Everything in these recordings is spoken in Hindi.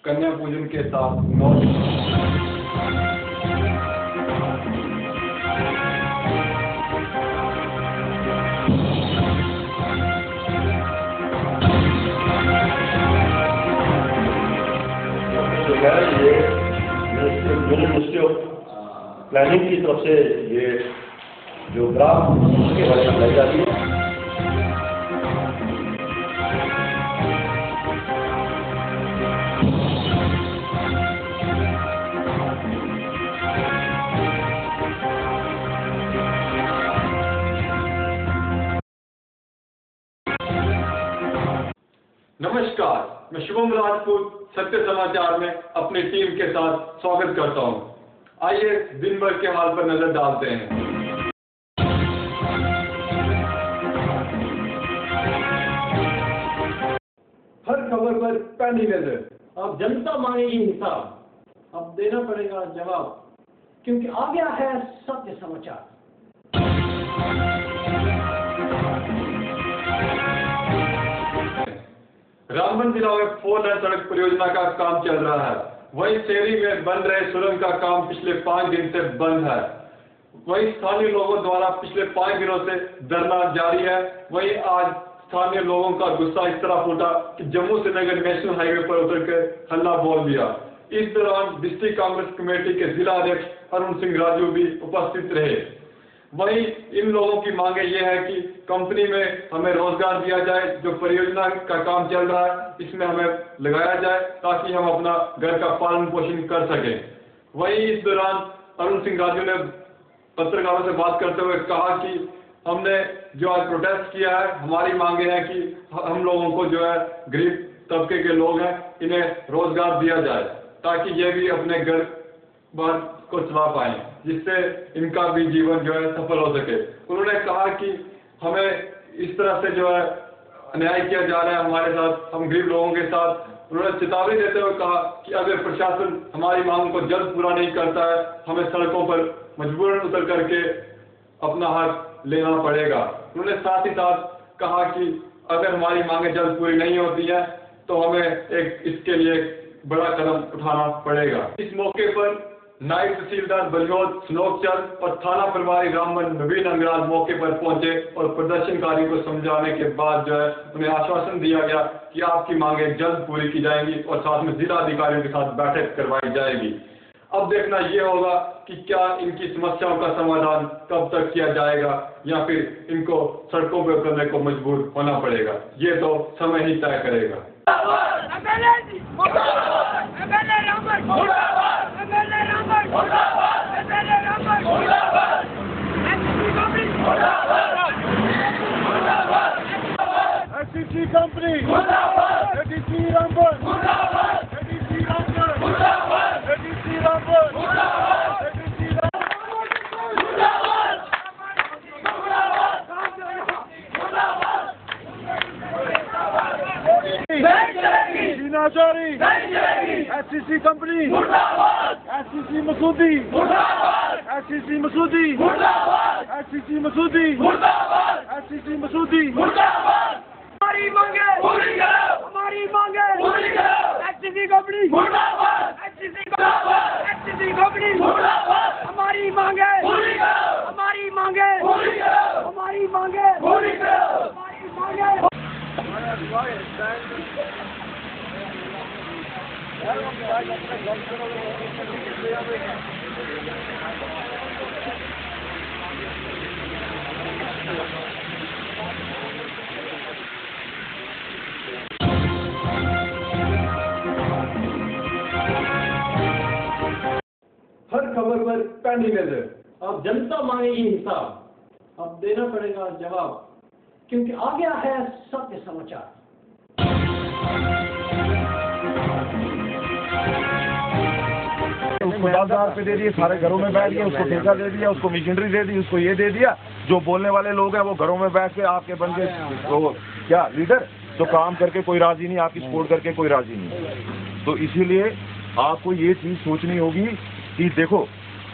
कन्या पूजन के साथ मौत। ये मिनिस्ट्री ऑफ प्लानिंग की तरफ से ये जो ग्राम के बारे में लाई जाती है। नमस्कार, मैं शुभम राजपूत सत्य समाचार में अपनी टीम के साथ स्वागत करता हूं। आइए दिन भर के हाल पर नजर डालते हैं। हर खबर पर पैनी नजर। अब जनता मांगेगी इंसाफ, अब देना पड़ेगा जवाब, क्योंकि आ गया है सत्य समाचार। रामबन जिला में 4 लेन सड़क परियोजना का काम चल रहा है। वहीं शहरी में बन रहे सुरंग का काम पिछले 5 दिन से बंद है। वहीं स्थानीय लोगों द्वारा पिछले 5 दिनों से धरना जारी है। वहीं आज स्थानीय लोगों का गुस्सा इस तरह फूटा कि जम्मू श्रीनगर नेशनल हाईवे पर उतरकर हल्ला बोल दिया। इस दौरान डिस्ट्रिक्ट कांग्रेस कमेटी के जिला अध्यक्ष अरुण सिंह राजू भी उपस्थित रहे। वहीं इन लोगों की मांगे ये है कि कंपनी में हमें रोजगार दिया जाए, जो परियोजना का काम चल रहा है इसमें हमें लगाया जाए ताकि हम अपना घर का पालन पोषण कर सकें। वहीं इस दौरान अरुण सिंह राजू ने पत्रकारों से बात करते हुए कहा कि हमने जो आज प्रोटेस्ट किया है, हमारी मांगे हैं कि हम लोगों को जो है गरीब तबके के लोग हैं इन्हें रोजगार दिया जाए ताकि ये भी अपने घर बार को चला पाए, जिससे इनका भी जीवन जो है सफल हो सके। उन्होंने कहा कि हमें इस तरह से जो है अन्याय किया जा रहा है हमारे साथ, हम गरीब लोगों के साथ। उन्होंने चेतावनी देते हुए कहा कि अगर प्रशासन हमारी मांग को जल्द पूरा नहीं करता है, हमें सड़कों पर मजबूरन उतर करके अपना हक लेना पड़ेगा। उन्होंने साथ ही साथ कहा कि अगर हमारी मांगे जल्द पूरी नहीं होती है तो हमें इसके लिए बड़ा कदम उठाना पड़ेगा। इस मौके पर नायब तहसीलदार बलजोत स्नोकचंद और थाना प्रभारी रामबन नवीन अंगराज मौके पर पहुंचे और प्रदर्शनकारियों को समझाने के बाद जो है उन्हें आश्वासन दिया गया कि आपकी मांगे जल्द पूरी की जाएंगी और साथ में जिला अधिकारियों के साथ बैठक करवाई जाएगी। अब देखना ये होगा कि क्या इनकी समस्याओं का समाधान कब तक किया जाएगा या फिर इनको सड़कों पर उतरने को मजबूर होना पड़ेगा, ये तो समय ही तय करेगा। SCC company, SCC Rampur, SCC Rampur, SCC Rampur, SCC Rampur, SCC company, SCC Masoodi, SCC Masoodi, SCC Masoodi, SCC Masoodi, हमारी मांगे पूरी करो, हमारी मांगे पूरी करो। SCC कंपनी मुर्दाबाद, SCC कंपनी मुर्दाबाद, हमारी मांगे पूरी करो, हमारी मांगे पूरी करो, हमारी मांगे पूरी करो, हमारी मांगे। हर खबर पर पैनी नजर। अब जनता मांगेगी इंसाफ, अब देना पड़ेगा जवाब, क्योंकि आ गया है सत्य समाचार। 10,000 रुपये दे दिए, सारे घरों में बैठ गए, उसको ठेका दे दिया, उसको मशीनरी दे दी, उसको ये दे दिया। जो बोलने वाले लोग हैं वो घरों में बैठ के आपके बन के वो क्या लीडर जो काम करके कोई राजी नहीं, आपकी सपोर्ट करके कोई राजी नहीं। तो इसीलिए आपको ये चीज सोचनी होगी कि देखो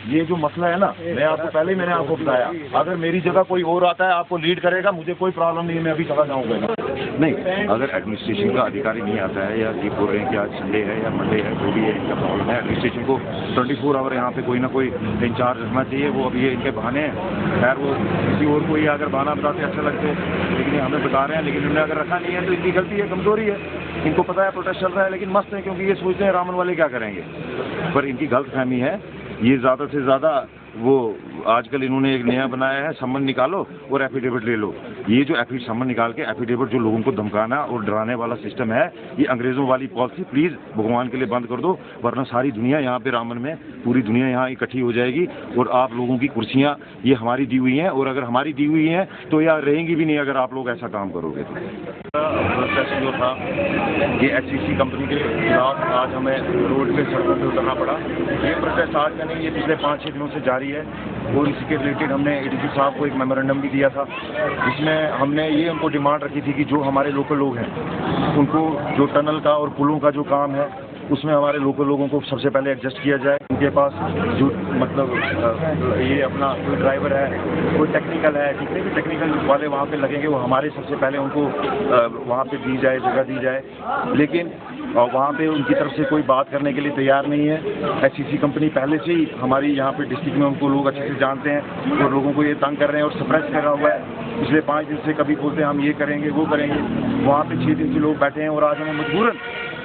ये जो मसला है ना, मैं आपको पहले ही मैंने आपको बताया, अगर मेरी जगह कोई और आता है आपको लीड करेगा, मुझे कोई प्रॉब्लम नहीं है, मैं अभी चला जाऊंगा। नहीं, अगर एडमिनिस्ट्रेशन का अधिकारी नहीं आता है या ये बोल रहे हैं कि आज संडे है या मंडे है, जो भी है इनका प्रॉब्लम है, एडमिनिस्ट्रेशन को 24 आवर यहाँ पे कोई ना कोई इंचार्ज रखना चाहिए। वो अब ये इनके बहाने हैं, खैर वो किसी और को ये अगर बहाना बताते अच्छा लगते, लेकिन हमें बता रहे हैं, लेकिन उन्होंने अगर रखा नहीं है तो इनकी गलती है, कमजोरी है। इनको पता है प्रोटेस्ट चल रहा है, लेकिन मस्त है क्योंकि ये सोचते हैं रामन वाले क्या करेंगे, पर इनकी गलतफहमी है। ये ज़्यादा से ज़्यादा वो आजकल इन्होंने एक नया बनाया है, सम्मन निकालो और एफिडेविट ले लो। ये जो सम्मन निकाल के एफिडेविट जो लोगों को धमकाना और डराने वाला सिस्टम है, ये अंग्रेजों वाली पॉलिसी प्लीज़ भगवान के लिए बंद कर दो, वरना सारी दुनिया यहाँ पे रामन में, पूरी दुनिया यहाँ इकट्ठी हो जाएगी और आप लोगों की कुर्सियाँ ये हमारी दी हुई हैं, और अगर हमारी दी हुई हैं तो यह रहेंगी भी नहीं अगर आप लोग ऐसा काम करोगे तो। प्रोटेस्ट जो था ये HCC कंपनी के खिलाफ आज हमें रोड पे सड़कों पे उतरना पड़ा। ये प्रोटेस्ट आज का नहीं, ये पिछले 5-6 दिनों से जारी है और इसी के रिलेटेड हमने ADG साहब को एक मेमोरेंडम भी दिया था, जिसमें हमने ये उनको डिमांड रखी थी कि जो हमारे लोकल लोग हैं उनको जो टनल का और पुलों का जो काम है उसमें हमारे लोकल लोगों को सबसे पहले एडजस्ट किया जाए। उनके पास जो मतलब ये अपना कोई ड्राइवर है, कोई टेक्निकल है, जितने भी टेक्निकल वाले वहाँ पे लगेंगे वो हमारे सबसे पहले उनको वहाँ पे दी जाए, जगह दी जाए। लेकिन वहाँ पे उनकी तरफ से कोई बात करने के लिए तैयार नहीं है। HCC कंपनी पहले से ही हमारी यहाँ पे डिस्ट्रिक्ट में उनको लोग अच्छे से जानते हैं और लोगों को ये तंग कर रहे हैं और सप्रेस कर रहा हुआ है। पिछले 5 दिन से कभी बोलते हैं हम ये करेंगे वो करेंगे, वहाँ पे 6 दिन से लोग बैठे हैं और आज हमें मजबूरन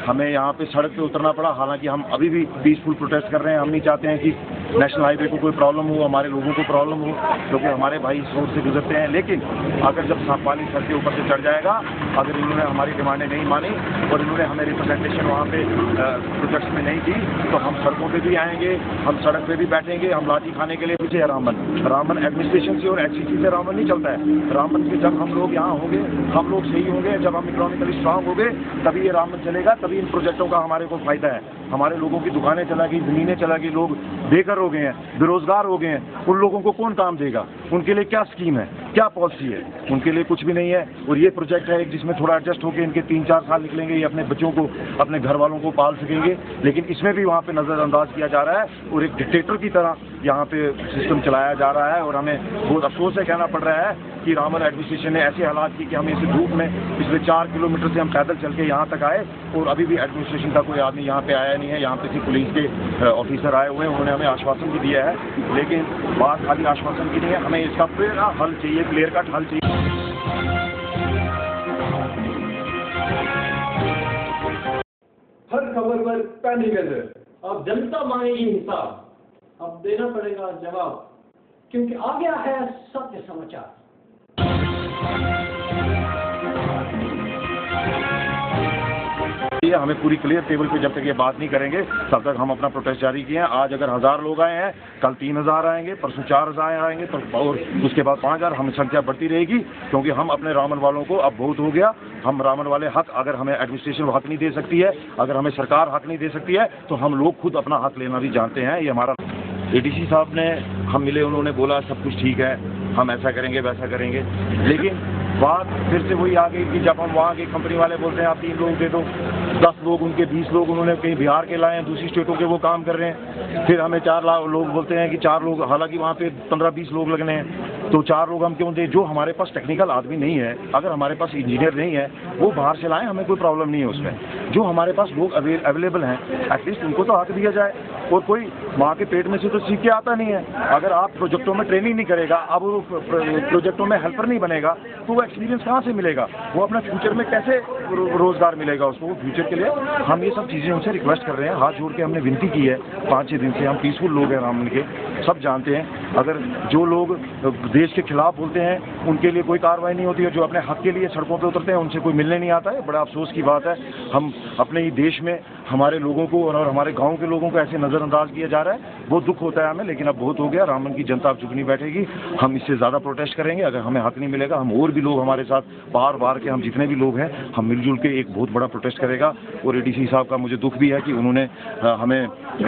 हमें यहाँ पे सड़क पे उतरना पड़ा। हालांकि हम अभी भी पीसफुल प्रोटेस्ट कर रहे हैं, हम नहीं चाहते हैं कि नेशनल हाईवे को कोई प्रॉब्लम हो, हमारे लोगों को प्रॉब्लम हो, क्योंकि हमारे भाई इस रोड से गुजरते हैं। लेकिन अगर जब पानी सर के ऊपर से चढ़ जाएगा, अगर इन्होंने हमारी डिमांडें नहीं मानी और इन्होंने हमें रिप्रेजेंटेशन वहाँ पे प्रोजेक्ट्स में नहीं दी, तो हम सड़कों पे भी आएंगे, हम सड़क पे भी बैठेंगे, हम लाठी खाने के लिए पीछे है रामन एडमिनिस्ट्रेशन से और HCC से रामन नहीं चलता है। रामन से जब हम लोग यहाँ होंगे, हम लोग सही होंगे, जब हम इकोनॉमिकली स्ट्रांग होंगे, तभी ये रामन चलेगा, तभी इन प्रोजेक्टों का हमारे को फायदा है। हमारे लोगों की दुकानें चला गई, जमीनें चला गई, लोग बेघर हो गए हैं, बेरोजगार हो गए हैं। उन लोगों को कौन काम देगा? उनके लिए क्या स्कीम है, क्या पॉलिसी है? उनके लिए कुछ भी नहीं है। और ये प्रोजेक्ट है जिसमें थोड़ा एडजस्ट होकर इनके 3-4 साल निकलेंगे, ये अपने बच्चों को, अपने घर वालों को पाल सकेंगे। लेकिन इसमें भी वहाँ पे नज़रअंदाज किया जा रहा है और एक डिक्टेटर की तरह यहाँ पे सिस्टम चलाया जा रहा है। और हमें बहुत अफसोस से कहना पड़ रहा है कि रामन एडमिनिस्ट्रेशन ने ऐसे हालात की कि हम इस धूप में पिछले 4 किलोमीटर से हम पैदल चल के यहाँ तक आए और अभी भी एडमिनिस्ट्रेशन का कोई आदमी यहाँ पे आया नहीं है। यहाँ पे सिर्फ पुलिस के ऑफिसर आए हुए हैं, उन्होंने हमें आश्वासन भी दिया है, लेकिन बात खाली आश्वासन की नहीं है, हमें इसका पूरा हल चाहिए, क्लियर कट हल चाहिए। हर खबर पर पैनी नजर, अब जनता मांगेगी हिसाब, अब देना पड़ेगा जवाब, क्योंकि आ गया है सत्य समाचार। हमें पूरी क्लियर टेबल पे जब तक ये बात नहीं करेंगे तब तक हम अपना प्रोटेस्ट जारी किए हैं। आज अगर 1000 लोग आए हैं, कल 3000 आएंगे, परसों 4000 आएंगे, और उसके बाद 5000, हम संख्या बढ़ती रहेगी, क्योंकि हम अपने रामन वालों को अब बहुत हो गया। हम रामन वाले हक, अगर हमें एडमिनिस्ट्रेशन हक नहीं दे सकती है, अगर हमें सरकार हक नहीं दे सकती है, तो हम लोग खुद अपना हक लेना भी जानते हैं। ये हमारा ADC साहब ने, हम मिले, उन्होंने बोला सब कुछ ठीक है, हम ऐसा करेंगे वैसा करेंगे, लेकिन बात फिर से वही आ गई कि जब हम वहाँ के कंपनी वाले बोलते हैं आप 3 लोग दे दो, 10 लोग उनके 20 लोग उन्होंने कहीं बिहार के लाए हैं, दूसरी स्टेटों के वो काम कर रहे हैं। फिर हमें 4 लोग बोलते हैं कि 4 लोग, हालांकि वहाँ पे 15-20 लोग लगने हैं, तो 4 लोग हम क्यों दें? जो हमारे पास टेक्निकल आदमी नहीं है, अगर हमारे पास इंजीनियर नहीं है, वो बाहर से लाएं, हमें कोई प्रॉब्लम नहीं है उसमें। जो हमारे पास लोग अवेलेबल हैं, एटलीस्ट उनको तो हक दिया जाए। और कोई माँ के पेट में से तो सीख के आता नहीं है। अगर आप प्रोजेक्टों में ट्रेनिंग नहीं करेगा, अब वो प्रोजेक्टों में हेल्पर नहीं बनेगा, तो वो एक्सपीरियंस कहाँ से मिलेगा? वो अपना फ्यूचर में कैसे रोजगार मिलेगा उसको? फ्यूचर के लिए हम ये सब चीज़ें उनसे रिक्वेस्ट कर रहे हैं, हाथ जोड़ के हमने विनती की है। 5-6 दिन से हम पीसफुल लोग हैं रामन के, सब जानते हैं। अगर जो लोग देश के खिलाफ बोलते हैं उनके लिए कोई कार्रवाई नहीं होती है, जो अपने हक के लिए सड़कों पे उतरते हैं उनसे कोई मिलने नहीं आता है। बड़ा अफसोस की बात है, हम अपने ही देश में हमारे लोगों को और हमारे गांव के लोगों को ऐसे नज़रअंदाज किया जा रहा है। बहुत दुख होता है हमें, लेकिन अब बहुत हो गया। रामन की जनता अब चुप नहीं बैठेगी, हम इससे ज़्यादा प्रोटेस्ट करेंगे। अगर हमें हक नहीं मिलेगा, हम और भी लोग हमारे साथ बार के, हम जितने भी लोग हैं, हम मिलजुल के एक बहुत बड़ा प्रोटेस्ट करेगा। और ADC साहब का मुझे दुख भी है कि उन्होंने हमें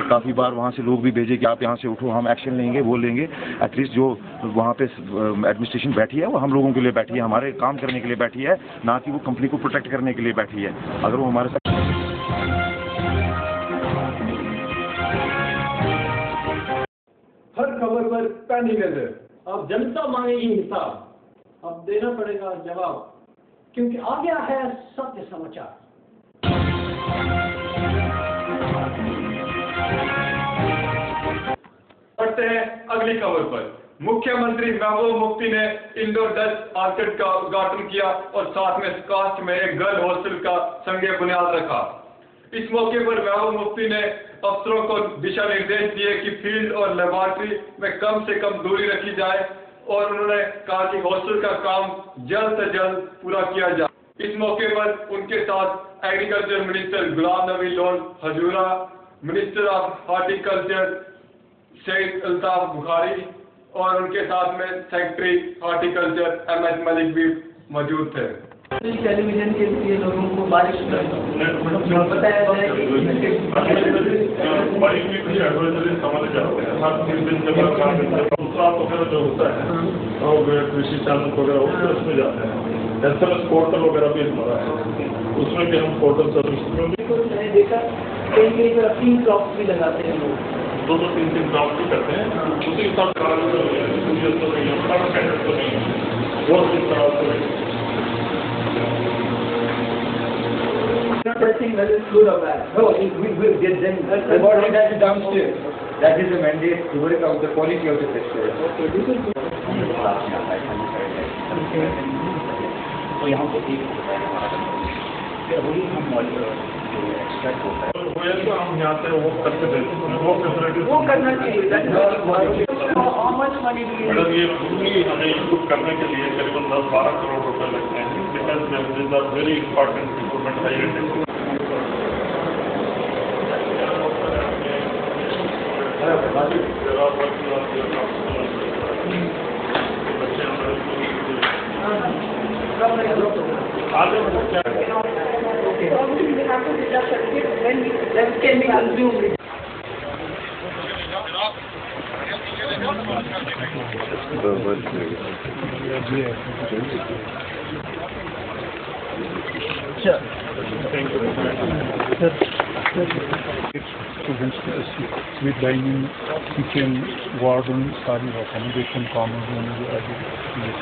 काफ़ी बार वहाँ से लोग भी भेजे कि आप यहाँ से उठो, हम एक्शन लेंगे, वो लेंगे। एटलीस्ट जो वहाँ पे एडमिनिस्ट्रेशन बैठी है वो हम लोगों के लिए बैठी है, हमारे काम करने के लिए बैठी है, ना कि वो कंपनी को प्रोटेक्ट करने के लिए बैठी है। अगर वो हमारे साथ हर खबर पर पैनी नजर, अब जनता मांगेगी हिसाब, अब देना पड़ेगा जवाब, क्योंकि आ गया है सत्य समाचार। बढ़ते हैं अगली खबर पर। मुख्यमंत्री महबूब मुफ्ती ने इंडोर डच ऑर्किड का उद्घाटन किया और साथ में कास्ट में एक गर्ल हॉस्टल का संगे बुनियाद रखा। इस मौके पर महबूब मुफ्ती ने अफसरों को दिशा निर्देश दिए कि फील्ड और लेबोरेटरी में कम से कम दूरी रखी जाए और उन्होंने कहा कि हॉस्टल का काम जल्द से जल्द पूरा किया जाए। इस मौके पर उनके साथ agriculture minister Ghulam Nabi Lone Hanjura, minister of horticulture Sheikh Altaf Bukhari और उनके साथ में सेक्रेटरी हॉर्टिकल्चर एमएच मलिक भी मौजूद थे। टेलीविजन के लिए लोगों को बारिश बताया जाए कि बारिश में कुछ एडवाइजरी समझ जाते हैं। हर 3 दिन के बाद 4 दिन के बाद वगैरह जो होता है और कृषि चैनल वगैरह होते हैं उसमें जाते हैं। SMS पोर्टल वगैरह भी हमारा है, उसमें भी हम पोर्टल सर्विस मैंने देखा कहीं कहीं पर 3 क्रॉप्स भी लगाते हैं लोग, 2-3 क्रॉप भी करते हैं। उसी हिसाब से I think that is good or bad. No, we will get them. The body that is downstairs. That is a mandate to work out the quality of the texture. Okay, this is good. तो यहाँ पे एक होता है हमारा वही हम जो एक्सट्रैक्ट होता है तो हम यहाँ से वो करके देते हैं, वो फैसिलिटी वो करना चाहिए। How much money do you मतलब ये पूरी हमें इम्प्रूव करने के लिए करीबन 10-12 करोड़ रुपए लगते हैं। Because this are very important equipment high can be consumed? Students with dining, kitchen, garden, सारी accommodation common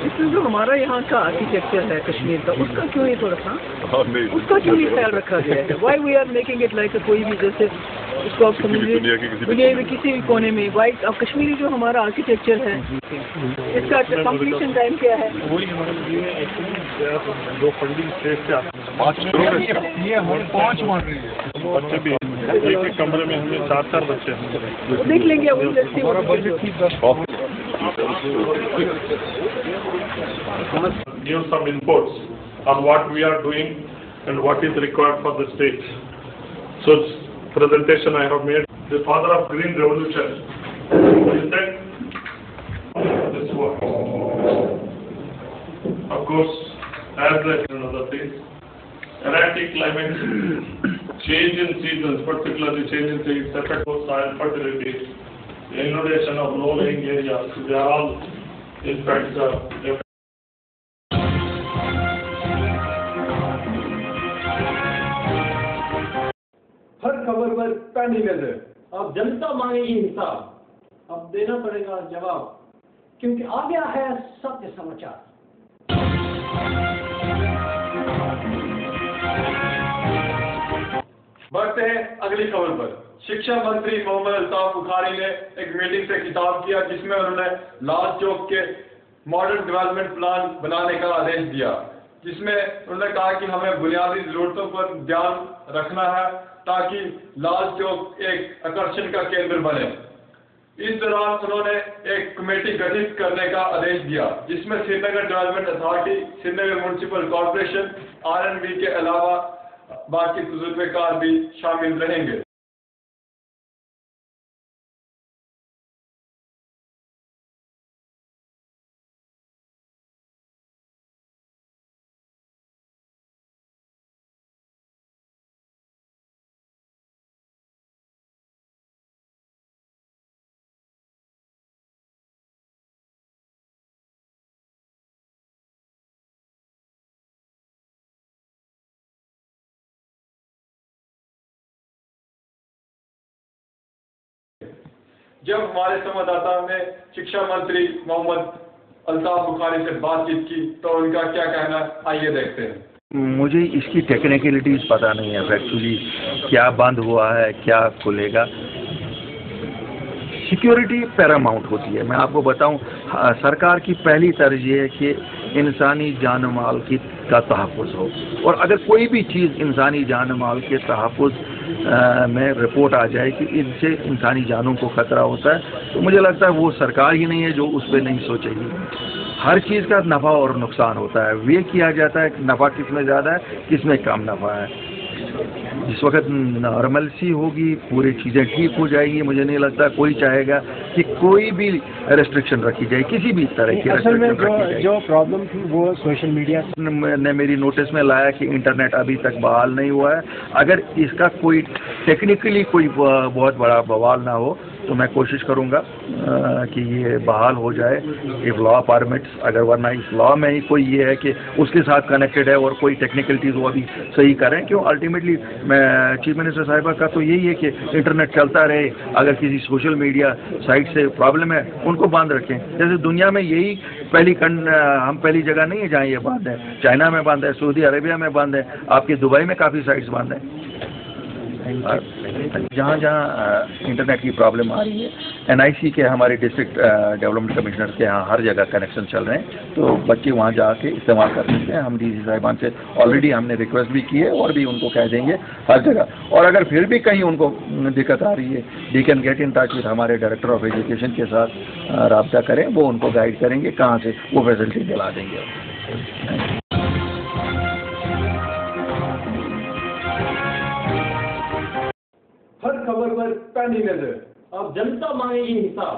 इसमें जो हमारा यहाँ का आर्किटेक्चर है कश्मीर का, उसका क्यों ये तो रखा, उसका क्यों ये ख्याल रखा गया है? Why we are making it like कोई भी जैसे इसको आप समझिए दुनिया में किसी भी कोने में वाइट अब कश्मीरी जो हमारा आर्किटेक्चर है इसका कंप्लीशन टाइम क्या है? वही हमारे लिए 2 फंडिंग स्टेट से आते हैं। ये हम 5 मान रही है बच्चे भी एक कमरे में हमें 4 बच्चे हैं। देख लेंगे अब हमारा बजट थी 10 Give some inputs on what we are doing and what is required for the state. So presentation I have made. The father of green revolution, he said this word. Of course, as like another thing, erratic climate, change in seasons, particularly change in seasons, effect of soil fertility, the inundation of low-lying areas, they are all in fact हर खबर पर पैनी नजर। अब जनता मांगेगी हिसाब, अब देना पड़ेगा जवाब, क्योंकि आ गया है सत्य समाचार। बढ़ते हैं अगली खबर पर। शिक्षा मंत्री मोहम्मद अल्ताफ बुखारी ने एक मीटिंग से खिताब किया जिसमें उन्होंने लाल चौक के मॉडर्न डेवलपमेंट प्लान बनाने का आदेश दिया, जिसमें उन्होंने कहा कि हमें बुनियादी जरूरतों पर ध्यान रखना है ताकि लाल चौक एक आकर्षण का केंद्र बने। इस दौरान उन्होंने एक कमेटी गठित करने का आदेश दिया जिसमें Srinagar development authority, Srinagar municipal corporation, R&B के अलावा बाकी तजुर्बेकार भी शामिल रहेंगे। जब हमारे संवाददाता ने शिक्षा मंत्री मोहम्मद अल्ताफ बुखारी से बातचीत की तो उनका क्या कहना, आइए देखते हैं। मुझे इसकी टेक्निकलिटीज पता नहीं है एक्चुअली, क्या बंद हुआ है, क्या खुलेगा। सिक्योरिटी पैरामाउंट होती है। मैं आपको बताऊं, सरकार की पहली तरजीह है कि इंसानी जान माल का तहफ़्फ़ुज़ हो, और अगर कोई भी चीज़ इंसानी जान माल के तहफ़्फ़ुज़ में रिपोर्ट आ जाए कि इनसे इंसानी जानों को खतरा होता है, तो मुझे लगता है वो सरकार ही नहीं है जो उस पर नहीं सोचेगी। हर चीज़ का नफ़ा और नुकसान होता है, वे किया जाता है नफ़ा किस में ज़्यादा है, किस में कम नफ़ा है। जिस वक्त नॉर्मलसी होगी, पूरी चीज़ें ठीक हो जाएगी, मुझे नहीं लगता कोई चाहेगा कि कोई भी रेस्ट्रिक्शन रखी जाए, किसी भी तरह की असल में जो प्रॉब्लम थी वो सोशल मीडिया ने मेरी नोटिस में लाया कि इंटरनेट अभी तक बहाल नहीं हुआ है। अगर इसका कोई टेक्निकली कोई बहुत बड़ा बवाल ना हो तो मैं कोशिश करूंगा कि ये बहाल हो जाए इफ लॉ परमिट्स। अगर वरना इस लॉ में ही कोई ये है कि उसके साथ कनेक्टेड है और कोई टेक्निकलिटीज वो अभी सही करें, क्यों अल्टीमेटली मैं चीफ मिनिस्टर साहिबा का तो यही है कि इंटरनेट चलता रहे। अगर किसी सोशल मीडिया साइट से प्रॉब्लम है उनको बंद रखें। जैसे दुनिया में यही हम पहली जगह नहीं है जहाँ ये बंद है। चाइना में बंद है, सऊदी अरेबिया में बंद है, आपके दुबई में काफ़ी साइट्स बंद है। जहाँ जहाँ इंटरनेट की प्रॉब्लम आ रही है, NIC के हमारे डिस्ट्रिक्ट डेवलपमेंट कमिश्नर के यहाँ हर जगह कनेक्शन चल रहे हैं, तो बच्चे वहाँ जाके इस्तेमाल कर सकते हैं। हम DC साहिबान से ऑलरेडी हमने रिक्वेस्ट भी की है और भी उनको कह देंगे हर जगह। और अगर फिर भी कहीं उनको दिक्कत आ रही है, they can get in touch with हमारे डायरेक्टर ऑफ एजुकेशन के साथ रब्ता करें, वो उनको गाइड करेंगे कहाँ से वो फैसिलिटी दिला देंगे। हर खबर पर पैनी नजर, अब जनता मांगेगी हिसाब,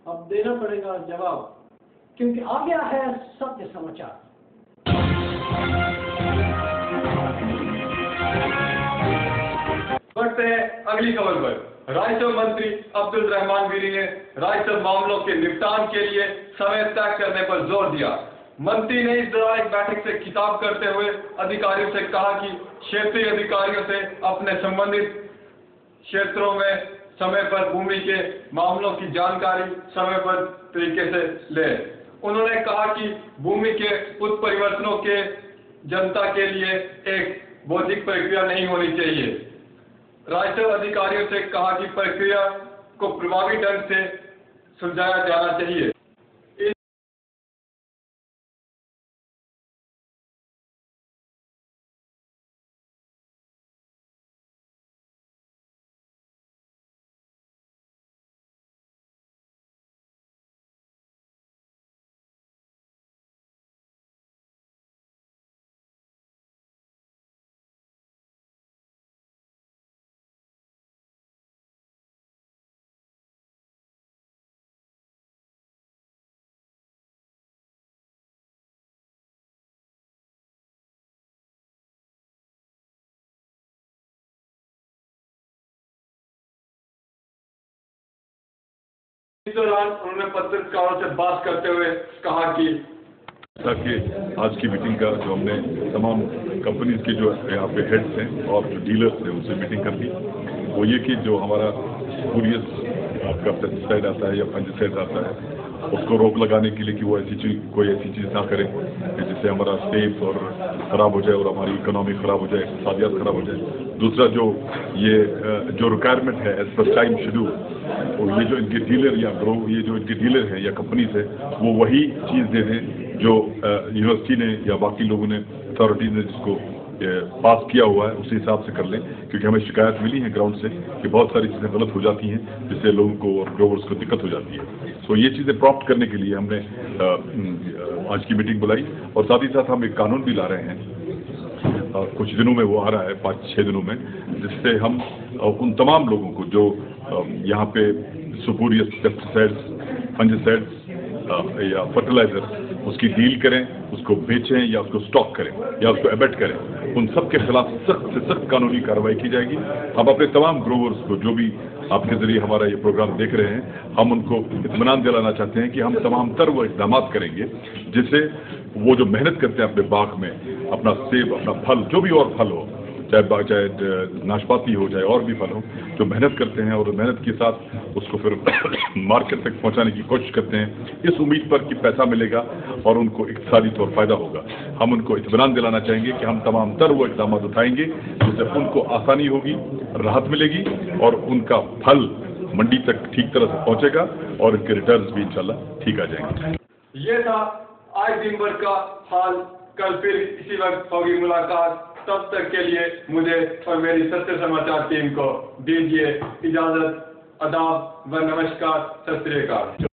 अब देना पड़ेगा जवाब, क्योंकि आ गया है सत्य समाचार। बढ़ते हैं अगली खबर पर। राज्यसभा मंत्री अब्दुल रहमान वीरी ने राज्यसभा मामलों के निपटान के लिए समय तय करने पर जोर दिया। मंत्री ने इस दौरान एक बैठक से खिताब करते हुए अधिकारियों से कहा कि क्षेत्रीय अधिकारियों से अपने संबंधित क्षेत्रों में समय पर भूमि के मामलों की जानकारी समय पर तरीके से ले। उन्होंने कहा कि भूमि के उत्परिवर्तनों के जनता के लिए एक बौद्धिक प्रक्रिया नहीं होनी चाहिए। राज्य अधिकारियों से कहा कि प्रक्रिया को प्रभावी ढंग से सुलझाया जाना चाहिए। इस दौरान उन्होंने पत्रकारों से बात करते हुए कहा कि ताकि आज की मीटिंग का जो हमने तमाम कंपनीज के जो यहाँ पे हेड्स हैं और जो डीलर्स हैं उनसे मीटिंग कर ली, वो ये कि जो हमारा स्पूरियस आपका पेस्टिसाइड आता है या फंजिसाइड आता है उसको रोक लगाने के लिए कि वो कोई ऐसी चीज़ ना करें जिससे हमारा सेफ और ख़राब हो जाए और हमारी इकोनॉमी ख़राब हो जाए, इक़्तिसादियात ख़राब हो जाए। दूसरा जो रिक्वायरमेंट है एज पर टाइम शेड्यूल, तो ये जो इनके डीलर या ये जो इनके डीलर हैं या कंपनीज है वो वही चीज़ दे दें जो यूनिवर्सिटी ने या बाकी लोगों ने अथॉरिटीज ने जिसको पास किया हुआ है उसी हिसाब से कर लें। क्योंकि हमें शिकायत मिली है ग्राउंड से कि बहुत सारी चीज़ें गलत हो जाती हैं जिससे लोगों को और ग्रोवर्स को दिक्कत हो जाती है। तो ये चीज़ें प्रॉप्ट करने के लिए हमने आज की मीटिंग बुलाई और साथ ही साथ हम एक कानून भी ला रहे हैं। कुछ दिनों में वो आ रहा है, 5-6 दिनों में, जिससे हम उन तमाम लोगों को जो यहाँ पे सुपूरियस पेस्टिसाइड्स, फंजिसाइड्स या फर्टिलाइजर उसकी डील करें, उसको बेचें या उसको स्टॉक करें या उसको एबेट करें, उन सब के खिलाफ सख्त से सख्त कानूनी कार्रवाई की जाएगी। हम अपने तमाम ग्रोवर्स को जो भी आपके जरिए हमारा ये प्रोग्राम देख रहे हैं, हम उनको इत्मीनान दिलाना चाहते हैं कि हम तमाम तर वो इक़दाम करेंगे जिससे वो जो मेहनत करते हैं अपने बाग में, अपना सेब, अपना फल, जो भी और फल हो, चाहे नाशपाती हो, चाहे और भी फल हो, जो मेहनत करते हैं और मेहनत के साथ उसको फिर मार्केट तक पहुंचाने की कोशिश करते हैं, इस उम्मीद पर कि पैसा मिलेगा और उनको इक़्तिसादी तौर फायदा होगा। हम उनको इत्मीनान दिलाना चाहेंगे कि हम तमाम तर वो इक़दाम उठाएंगे जिससे उनको आसानी होगी, राहत मिलेगी और उनका फल मंडी तक ठीक तरह से पहुंचेगा और इनके रिटर्न्स भी इंशाल्लाह ठीक आ जाएंगे। ये था आज दिन भर का हाल। कल फिर इसी वक्त होगी मुलाकात। तब तक के लिए मुझे और मेरी सत्य समाचार टीम को दीजिए इजाजत। आदाब व नमस्कार। सत श्री अकाल।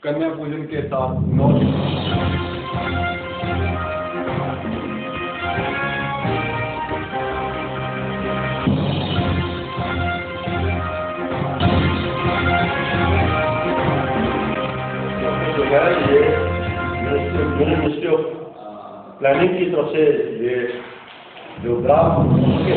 कन्या पूजन के साथ 9 जो है ये मिनिस्ट्री ऑफ प्लानिंग की तरफ से ये जो ग्राफ के